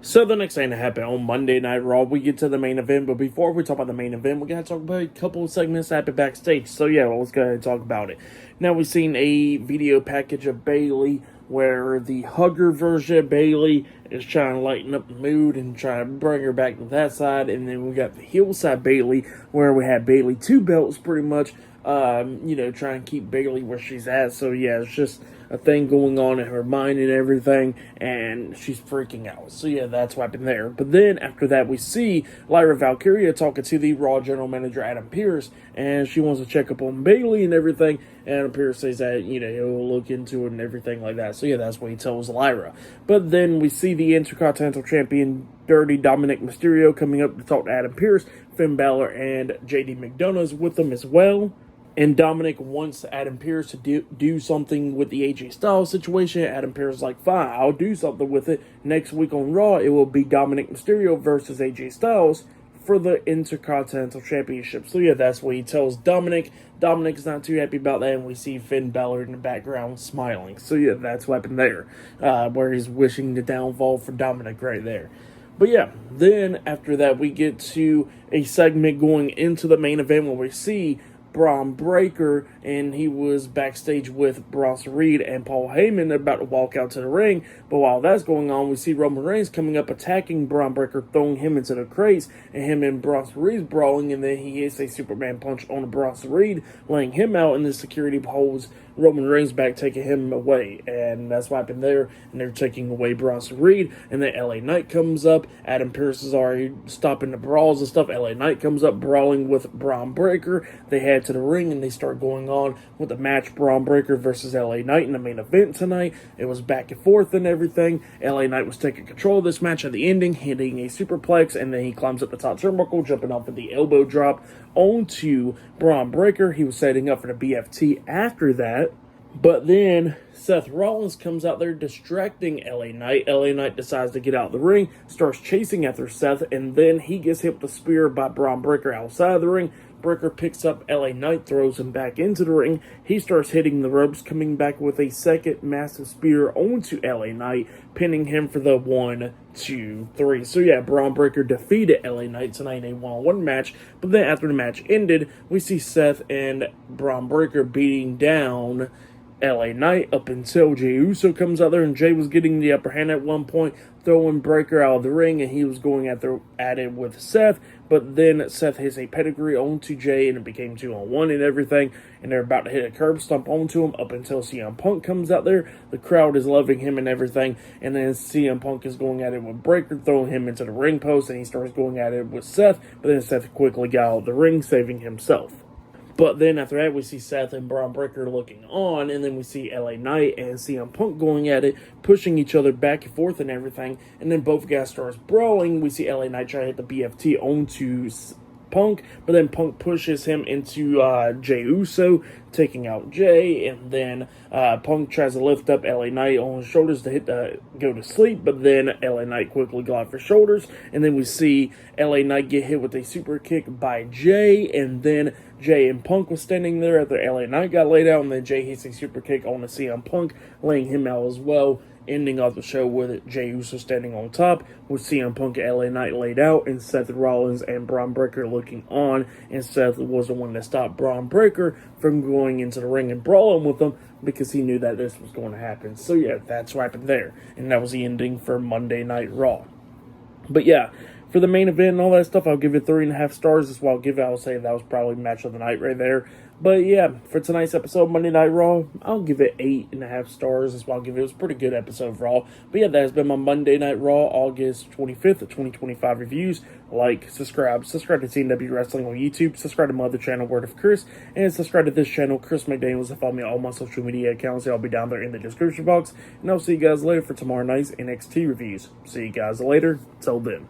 So the next thing that happened on Monday Night Raw, we get to the main event. But before we talk about the main event, we gotta talk about a couple of segments that happened backstage. So yeah, let's go ahead and talk about it. Now we've seen a video package of Bayley where the hugger version of Bayley is trying to lighten up the mood and try to bring her back to that side. And then we got the heel side Bayley where we had Bayley 2 belts pretty much, trying to keep Bayley where she's at. So yeah, it's just a thing going on in her mind and everything, and she's freaking out. So yeah, that's what happened there. But then after that, we see Lyra Valkyria talking to the Raw general manager Adam Pearce, and she wants to check up on Bayley and everything. And Adam Pearce says that he'll look into it and everything like that. So yeah, that's what he tells Lyra. But then we see the Intercontinental Champion Dirty Dominic Mysterio coming up to talk to Adam Pearce. Finn Balor and JD McDonough's with them as well. And Dominic wants Adam Pearce to do something with the AJ Styles situation. Adam Pearce is like, fine, I'll do something with it. Next week on Raw, it will be Dominic Mysterio versus AJ Styles for the Intercontinental Championship. So yeah, that's what he tells Dominic. Dominic's not too happy about that, and we see Finn Balor in the background smiling. So yeah, that's what happened there, where he's wishing the downfall for Dominic right there. But yeah, then after that, we get to a segment going into the main event where we see Bron Breakker, and he was backstage with Bronson Reed and Paul Heyman. They're about to walk out to the ring, but while that's going on, we see Roman Reigns coming up, attacking Bron Breakker, throwing him into the crates, and him and Bronson Reed brawling, and then he hits a Superman punch on Bronson Reed, laying him out, and the security holds Roman Reigns back, taking him away, and that's what happened there, and they're taking away Bronson Reed, and then LA Knight comes up. Adam Pearce is already stopping the brawls and stuff. LA Knight comes up, brawling with Bron Breakker. They head to the ring, and they start going on with the match, Bron Breakker versus LA Knight in the main event tonight. It was back and forth and everything. LA Knight was taking control of this match at the ending, hitting a superplex, and then he climbs up the top turnbuckle, jumping off of the elbow drop onto Bron Breakker. He was setting up for the BFT after that. But then Seth Rollins comes out there distracting LA Knight. LA Knight decides to get out of the ring, starts chasing after Seth, and then he gets hit with a spear by Bron Breakker outside of the ring. Breakker picks up LA Knight, throws him back into the ring. He starts hitting the ropes, coming back with a second massive spear onto LA Knight, pinning him for the 1, 2, 3. So yeah, Bron Breakker defeated LA Knight tonight in a one-on-one match. But then after the match ended, we see Seth and Bron Breakker beating down LA Knight up until Jey Uso comes out there, and Jey was getting the upper hand at one point, throwing Breakker out of the ring, and he was going at it with Seth, but then Seth hits a pedigree onto Jey, and it became 2-on-1 and everything, and they're about to hit a curb stomp onto him up until CM Punk comes out there. The crowd is loving him and everything, and then CM Punk is going at it with Breakker, throwing him into the ring post, and he starts going at it with Seth, but then Seth quickly got out of the ring, saving himself. But then after that, we see Seth and Bron Breakker looking on, and then we see LA Knight and CM Punk going at it, pushing each other back and forth and everything, and then both guys starts brawling. We see LA Knight try to hit the BFT onto Punk, but then Punk pushes him into Jey Uso, taking out Jey, and then Punk tries to lift up LA Knight on his shoulders to go to sleep, but then LA Knight quickly got off his shoulders, and then we see LA Knight get hit with a super kick by Jey, and then Jey and Punk was standing there after LA Knight got laid out, and then Jey hits a super kick on the CM Punk, laying him out as well, ending off the show with Jey Uso standing on top, with CM Punk and LA Knight laid out, and Seth Rollins and Bron Breakker looking on, and Seth was the one that stopped Bron Breakker from going into the ring and brawling with them, because he knew that this was going to happen. So yeah, that's what happened there, and that was the ending for Monday Night Raw. But yeah, for the main event and all that stuff, I'll give it 3.5 stars. That's what I'll give it. I'll say that was probably match of the night right there. But yeah, for tonight's episode of Monday Night Raw, I'll give it 8.5 stars. That's what I'll give it. It was a pretty good episode of Raw. But yeah, that has been my Monday Night Raw, August 25th of 2025 reviews. Like, subscribe to TNW Wrestling on YouTube, subscribe to my other channel, Word of Chris, and subscribe to this channel, Chris McDaniels, and follow me on all my social media accounts. I'll be down there in the description box. And I'll see you guys later for tomorrow night's NXT reviews. See you guys later. Till then.